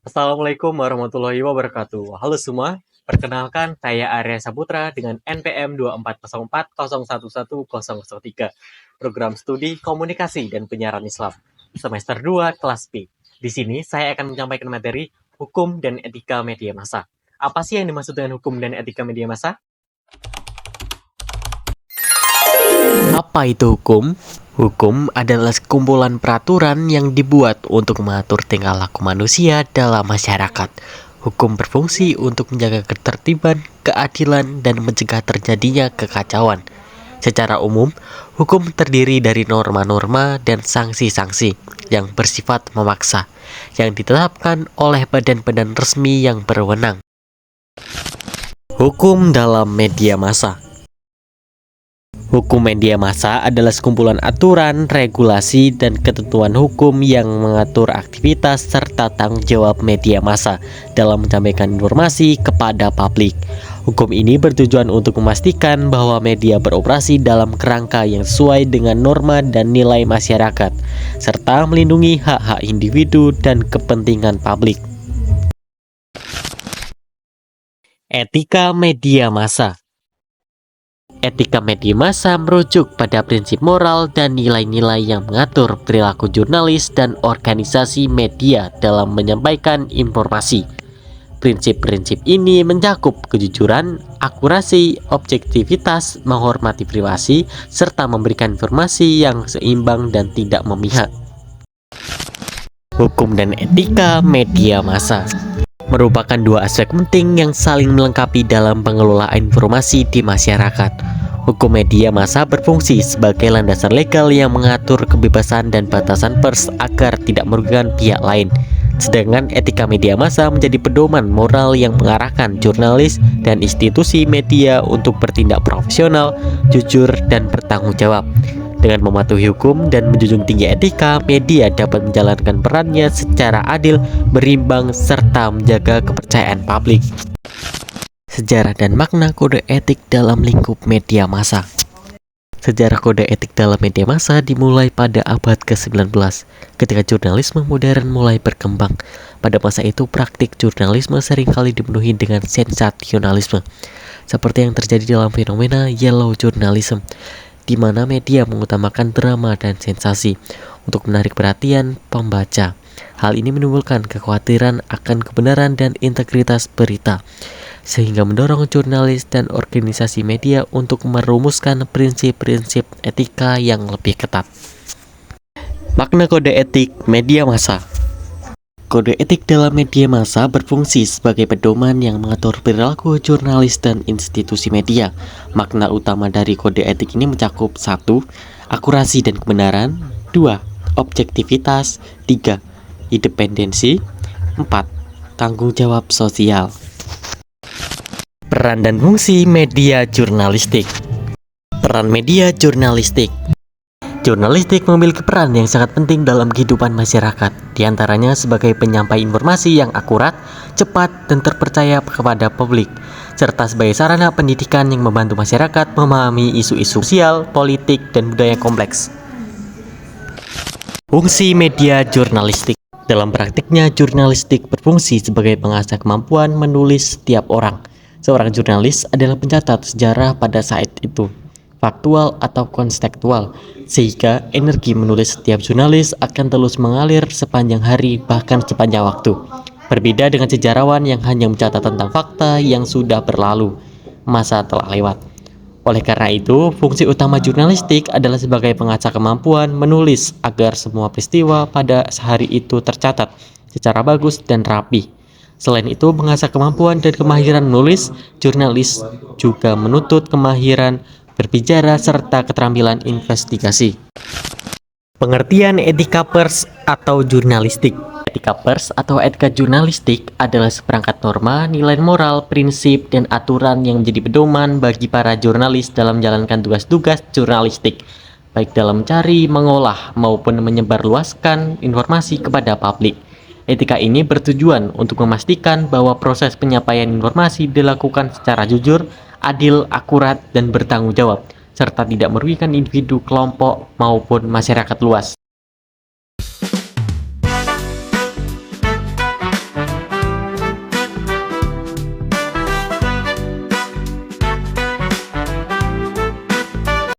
Assalamualaikum warahmatullahi wabarakatuh. Halo semua, perkenalkan saya Arya Saputra dengan NPM 24040111003, Program Studi Komunikasi dan Penyiaran Islam, Semester 2 Kelas B. Di sini saya akan menyampaikan materi Hukum dan Etika Media Massa. Apa sih yang dimaksud dengan hukum dan etika media massa? Apa itu hukum? Hukum adalah sekumpulan peraturan yang dibuat untuk mengatur tingkah laku manusia dalam masyarakat. Hukum berfungsi untuk menjaga ketertiban, keadilan, dan mencegah terjadinya kekacauan. Secara umum, hukum terdiri dari norma-norma dan sanksi-sanksi yang bersifat memaksa, yang ditetapkan oleh badan-badan resmi yang berwenang. Hukum dalam media massa. Hukum media massa adalah sekumpulan aturan, regulasi, dan ketentuan hukum yang mengatur aktivitas serta tanggung jawab media massa dalam menyampaikan informasi kepada publik. Hukum ini bertujuan untuk memastikan bahwa media beroperasi dalam kerangka yang sesuai dengan norma dan nilai masyarakat, serta melindungi hak-hak individu dan kepentingan publik. Etika media massa. Etika media massa merujuk pada prinsip moral dan nilai-nilai yang mengatur perilaku jurnalis dan organisasi media dalam menyampaikan informasi. Prinsip-prinsip ini mencakup kejujuran, akurasi, objektivitas, menghormati privasi, serta memberikan informasi yang seimbang dan tidak memihak. Hukum dan etika media massa merupakan dua aspek penting yang saling melengkapi dalam pengelolaan informasi di masyarakat. Hukum media massa berfungsi sebagai landasan legal yang mengatur kebebasan dan batasan pers agar tidak merugikan pihak lain. Sedangkan etika media massa menjadi pedoman moral yang mengarahkan jurnalis dan institusi media untuk bertindak profesional, jujur, dan bertanggung jawab. Dengan mematuhi hukum dan menjunjung tinggi etika, media dapat menjalankan perannya secara adil, berimbang, serta menjaga kepercayaan publik. Sejarah dan makna kode etik dalam lingkup media massa. Sejarah kode etik dalam media massa dimulai pada abad ke-19, ketika jurnalisme modern mulai berkembang. Pada masa itu, praktik jurnalisme seringkali dipenuhi dengan sensasionalisme, seperti yang terjadi dalam fenomena yellow journalism, di mana media mengutamakan drama dan sensasi untuk menarik perhatian pembaca. Hal ini menimbulkan kekhawatiran akan kebenaran dan integritas berita, sehingga mendorong jurnalis dan organisasi media untuk merumuskan prinsip-prinsip etika yang lebih ketat. Makna kode etik media massa. Kode etik dalam media massa berfungsi sebagai pedoman yang mengatur perilaku jurnalis dan institusi media. Makna utama dari kode etik ini mencakup 1. Akurasi dan kebenaran, 2. Objektivitas, 3. Independensi, 4. Tanggung jawab sosial. Peran dan fungsi media jurnalistik. Peran media jurnalistik. Jurnalistik memiliki peran yang sangat penting dalam kehidupan masyarakat, diantaranya sebagai penyampai informasi yang akurat, cepat, dan terpercaya kepada publik, serta sebagai sarana pendidikan yang membantu masyarakat memahami isu-isu sosial, politik, dan budaya kompleks. Fungsi media jurnalistik. Dalam praktiknya, jurnalistik berfungsi sebagai pengasah kemampuan menulis setiap orang. Seorang jurnalis adalah pencatat sejarah pada saat itu, faktual atau kontekstual, sehingga energi menulis setiap jurnalis akan terus mengalir sepanjang hari, bahkan sepanjang waktu. Berbeda dengan sejarawan yang hanya mencatat tentang fakta yang sudah berlalu, masa telah lewat. Oleh karena itu, fungsi utama jurnalistik adalah sebagai pengasah kemampuan menulis agar semua peristiwa pada hari itu tercatat secara bagus dan rapi. Selain itu, mengasah kemampuan dan kemahiran menulis, jurnalis juga menuntut kemahiran berbicara serta keterampilan investigasi. Pengertian etika pers atau jurnalistik. Etika pers atau etika jurnalistik adalah seperangkat norma, nilai moral, prinsip, dan aturan yang menjadi pedoman bagi para jurnalis dalam menjalankan tugas-tugas jurnalistik, baik dalam mencari, mengolah, maupun menyebarluaskan informasi kepada publik. Etika ini bertujuan untuk memastikan bahwa proses penyampaian informasi dilakukan secara jujur, adil, akurat, dan bertanggung jawab, serta tidak merugikan individu, kelompok, maupun masyarakat luas.